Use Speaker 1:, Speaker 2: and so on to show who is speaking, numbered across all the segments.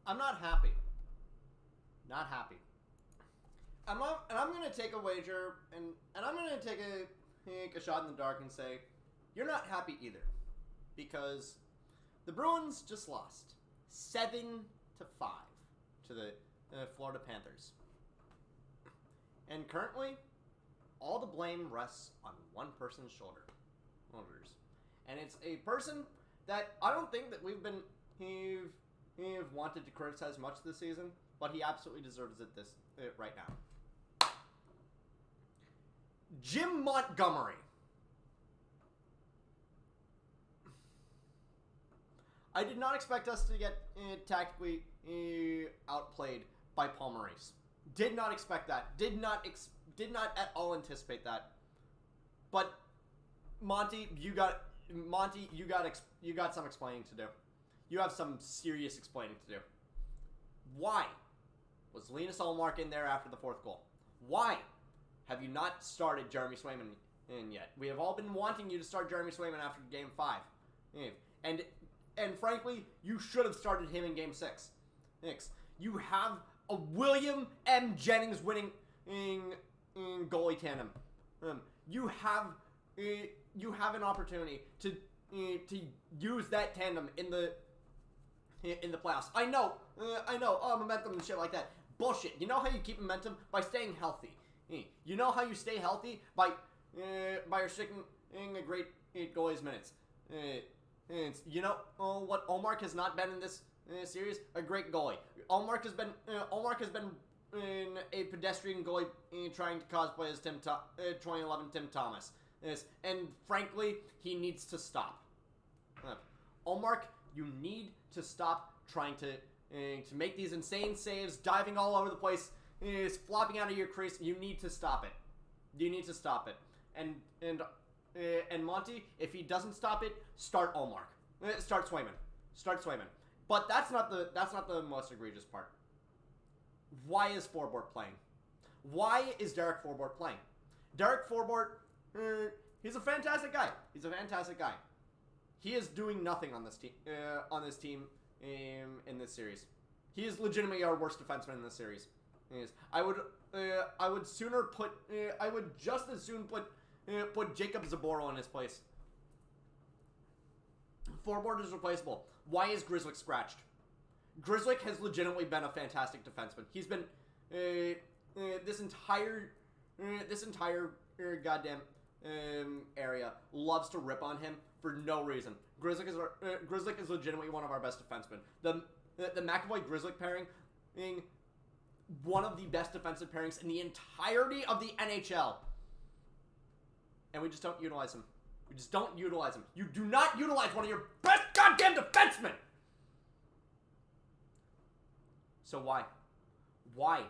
Speaker 1: I'm not happy. Not happy. I'm going to take a wager, and I'm going to take a shot in the dark and say, you're not happy either. Because the Bruins just lost 7-5 to the Florida Panthers. And currently, all the blame rests on one person's shoulders. And it's a person that I don't think that we've wanted to criticize much this season, but he absolutely deserves it right now. Jim Montgomery. I did not expect us to get tactically outplayed by Paul Maurice. Did not expect that. Did not at all anticipate that. But Monty, you got some explaining to do. You have some serious explaining to do. Why was Linus Ullmark in there after the fourth goal? Why have you not started Jeremy Swayman in yet? We have all been wanting you to start Jeremy Swayman after Game 5. And frankly, you should have started him in Game 6. You have a William M. Jennings winning goalie tandem. You have an opportunity to use that tandem in the playoffs. I know. Momentum and shit like that. Bullshit. You know how you keep momentum? By staying healthy. You know how you stay healthy? By restricting a great goalie's minutes. You know what Ullmark has not been in this series? A great goalie. Ullmark has been a pedestrian goalie trying to cosplay as 2011 Tim Thomas. And frankly, he needs to stop. Ullmark, you need to stop trying to make these insane saves, diving all over the place, flopping out of your crease. You need to stop it. You need to stop it. And Monty, if he doesn't stop it, start Ullmark. Start Swayman. But that's not the most egregious part. Why is Forbort playing? Why is Derek Forbort playing? Derek Forbort, he's a fantastic guy. He is doing nothing on this team in this series. He is legitimately our worst defenseman in this series. I would just as soon put Jacob Zaboral in his place. Forbort is replaceable. Why is Grzelcyk scratched? Grzelcyk has legitimately been a fantastic defenseman. He's been this entire goddamn area loves to rip on him for no reason. Grzelcyk is legitimately one of our best defensemen. The McAvoy-Grzelcyk pairing being one of the best defensive pairings in the entirety of the NHL. And we just don't utilize him. You do not utilize one of your best goddamn defensemen! So why? Why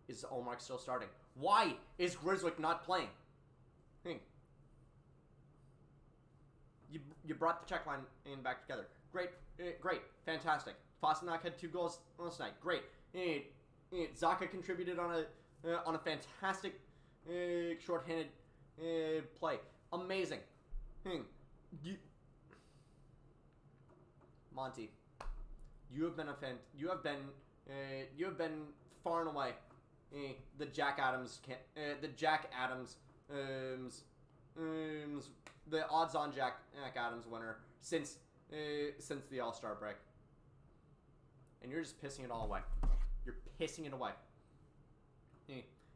Speaker 1: is Ullmark still starting? Why is Grzelcyk not playing? You brought the check line in back together. Great, fantastic. Pasternak had 2 goals last night. Great. Zacha contributed on a fantastic shorthanded play. Amazing. Monty, you have been far and away the Jack Adams, the odds-on Jack Adams winner since the All-Star break, and you're just pissing it all away. You're pissing it away.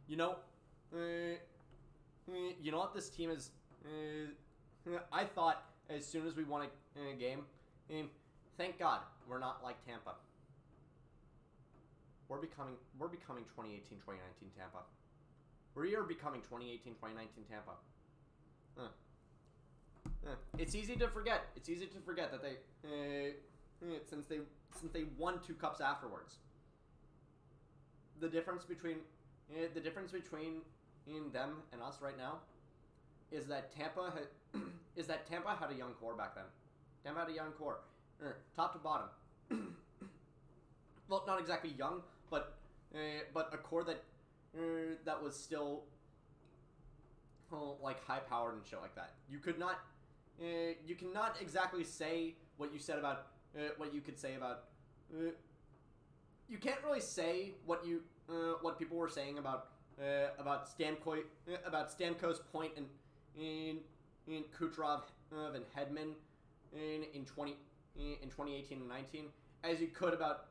Speaker 1: You know what this team is. I thought as soon as we won a game, thank God we're not like Tampa. We're becoming 2018-2019 Tampa. We are becoming 2018-2019 Tampa. It's easy to forget. That they since they won 2 cups afterwards. The difference between them and us right now is that Tampa had a young core back then. Tampa had a young core, top to bottom. Well, not exactly young, but a core that was still like high powered and shit like that. You cannot exactly say what you could say about you can't really say what people were saying about Stamkos' point in Kucherov and Hedman in 2018 and 19 as you could about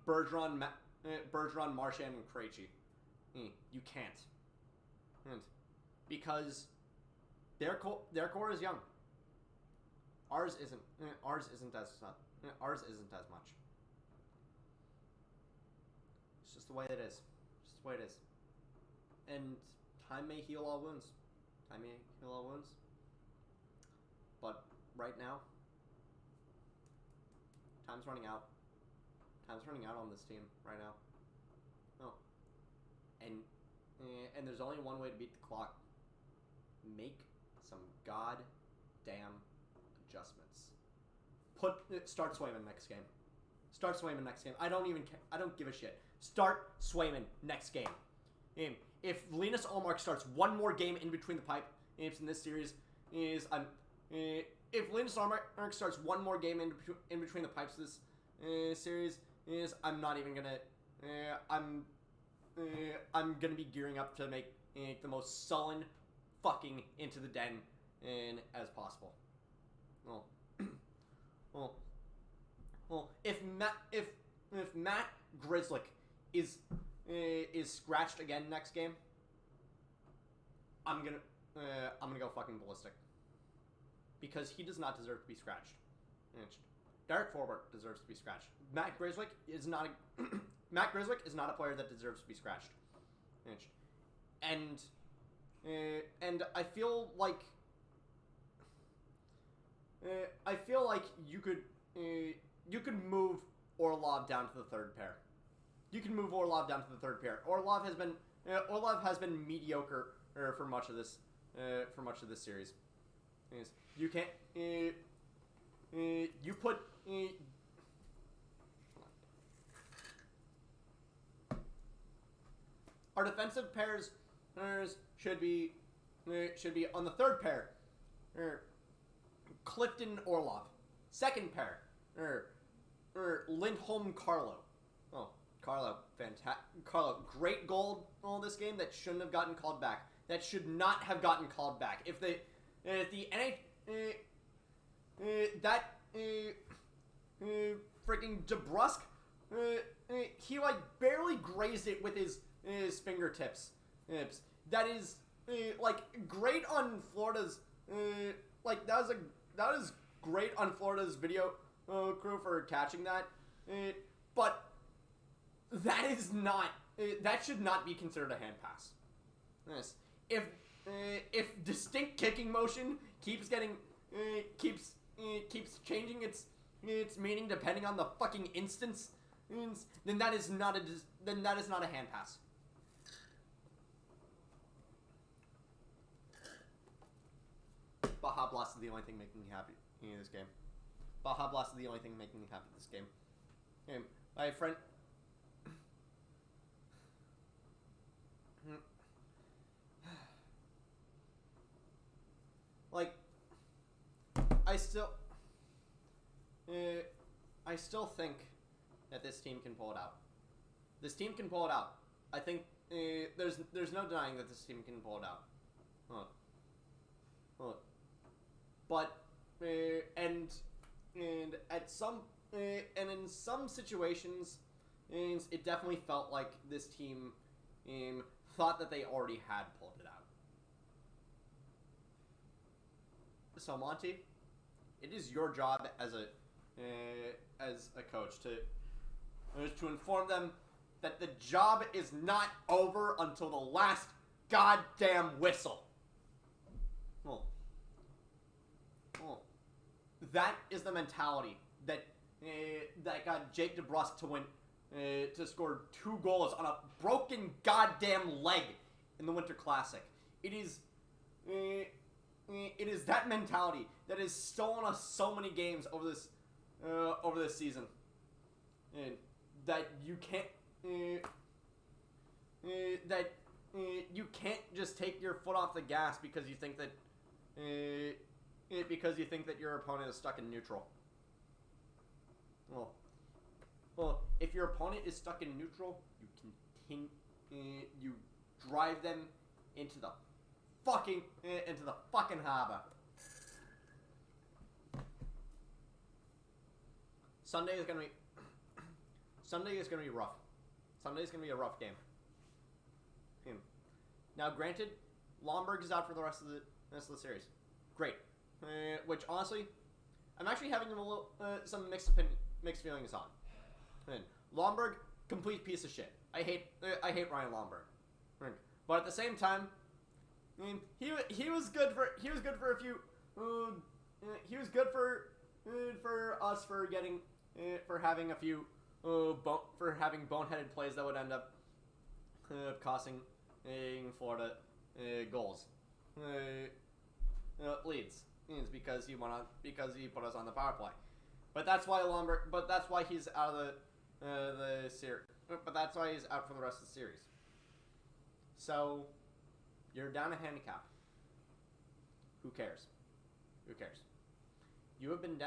Speaker 1: Bergeron, Marchand, and Krejci. You can't, and because their core is young. Ours isn't. Ours isn't as much. It's just the way it is. Just the way it is. And time may heal all wounds. But right now, time's running out. Time's running out on this team right now. Oh. And there's only one way to beat the clock. Make some goddamn adjustments. Start Swayman next game. Start Swayman next game. I don't even care. I don't give a shit. Start Swayman next game. If Linus Ullmark starts one more game in between the pipes in this series, if Linus Ullmark starts one more game in between the pipes this series, I'm not even gonna. I'm gonna be gearing up to make the most sullen fucking into the den as possible. Well, if Matt Grzelcyk is scratched again next game, I'm gonna go fucking ballistic because he does not deserve to be scratched. Derek Forbort deserves to be scratched. Matt Grzelcyk is not a player that deserves to be scratched. And I feel like you could move Orlov down to the third pair. Orlov has been mediocre for much of this series. You can't. You put. Our defensive pairs should be on the third pair. Clifton Orlov. Second pair. Lindholm Carlo. Oh, Carlo, fantastic. Carlo, great goal all this game that shouldn't have gotten called back. That should not have gotten called back. If the freaking DeBrusk, he like barely grazed it with his fingertips. That is like great on Florida's like that was great on Florida's video crew for catching that, but that is not that should not be considered a hand pass. Yes. If distinct kicking motion keeps changing its meaning depending on the fucking instance, then that is not a hand pass. Baja Blast is the only thing making me happy in this game. Baja Blast is the only thing making me happy in this game. My friend. Like, I still think that this team can pull it out. This team can pull it out. I think there's no denying that this team can pull it out. But and at some and in some situations, it definitely felt like this team thought that they already had pulled it out. So Monty, it is your job as a coach to inform them that the job is not over until the last goddamn whistle. Well, that is the mentality that got Jake DeBrusk to win to score 2 goals on a broken goddamn leg in the Winter Classic. It is that mentality that has stolen us so many games over this season, and that you can't you can't just take your foot off the gas because you think that your opponent is stuck in neutral. Well, if your opponent is stuck in neutral, you drive them into the fucking harbor. Sunday is gonna be rough. Sunday is gonna be a rough game. Now, granted, Lomberg is out for the rest of the series. Great. Which honestly, I'm actually having a little some mixed feelings on. Lomberg, complete piece of shit. I hate Ryan Lomberg. But at the same time, I mean, he was good for a few. He was good for us for getting for having a few for having boneheaded plays that would end up costing Florida goals leads. It's because he put us on the power play. But that's why he's out of the series. But that's why he's out for the rest of the series. So you're down a handicap. Who cares? Who cares? You have been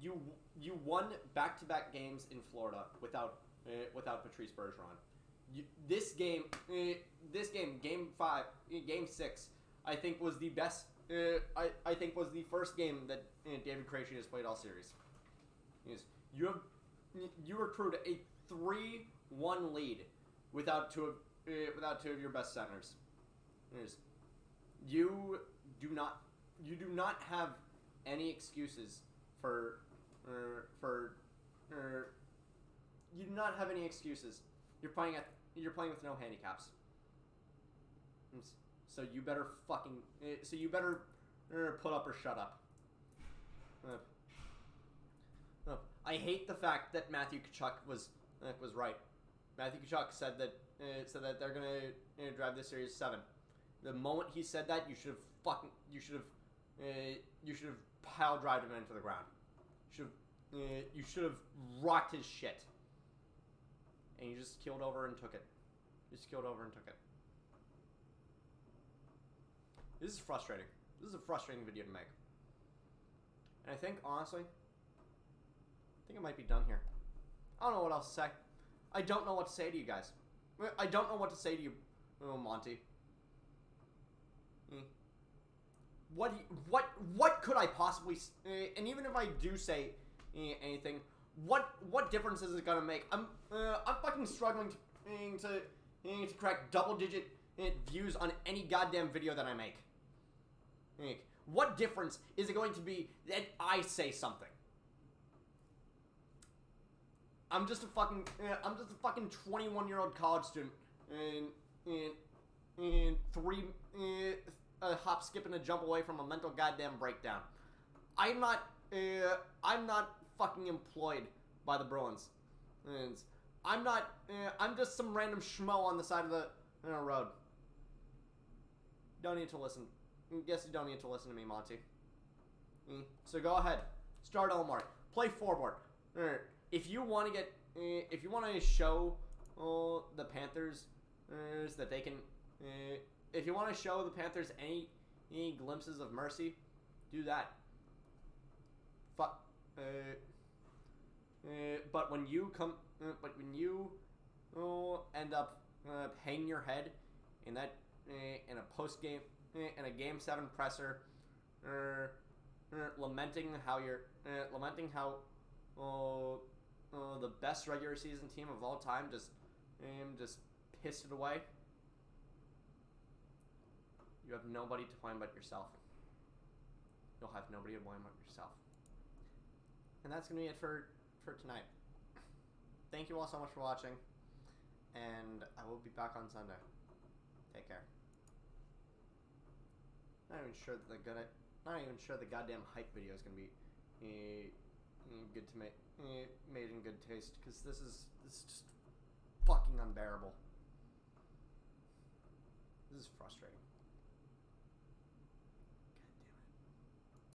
Speaker 1: you won back-to-back games in Florida without Patrice Bergeron. This game, game 5, game 6, I think was the best. I think was the first game that David Krejci has played all series. You recruited a 3-1 lead without two of your best centers. You do not have any excuses for you do not have any excuses. You're playing with no handicaps. So you better put up or shut up. I hate the fact that Matthew Tkachuk was right. Matthew Tkachuk said that they're gonna drive this series 7. The moment he said that, you should have pile drived him into the ground. You should have rocked his shit. And you just keeled over and took it. This is frustrating. This is a frustrating video to make. And I think, honestly, it might be done here. I don't know what else to say. I don't know what to say to you guys. I don't know what to say to you, Monty. What could I possibly... and even if I do say anything, what difference is it gonna make? I'm fucking struggling to crack double-digit views on any goddamn video that I make. What difference is it going to be that I say something? I'm just a fucking 21-year-old college student and a hop, skip, and a jump away from a mental goddamn breakdown. I'm not fucking employed by the Bruins. I'm just some random schmo on the side of the road. Don't need to listen. Guess you don't need to listen to me, Monty. So go ahead. Start Omar. Play forward. If you want to show the Panthers that they can, if you want to show the Panthers any glimpses of mercy, do that. But when you end up hanging your head in a post game in a game 7 presser, lamenting how the best regular season team of all time just pissed it away. You have nobody to blame but yourself. You'll have nobody to blame but yourself. And that's going to be it for tonight. Thank you all so much for watching, and I will be back on Sunday. Take care. Not even sure the goddamn hype video is going to be good to make, made in good taste, because this is just fucking unbearable. This is frustrating.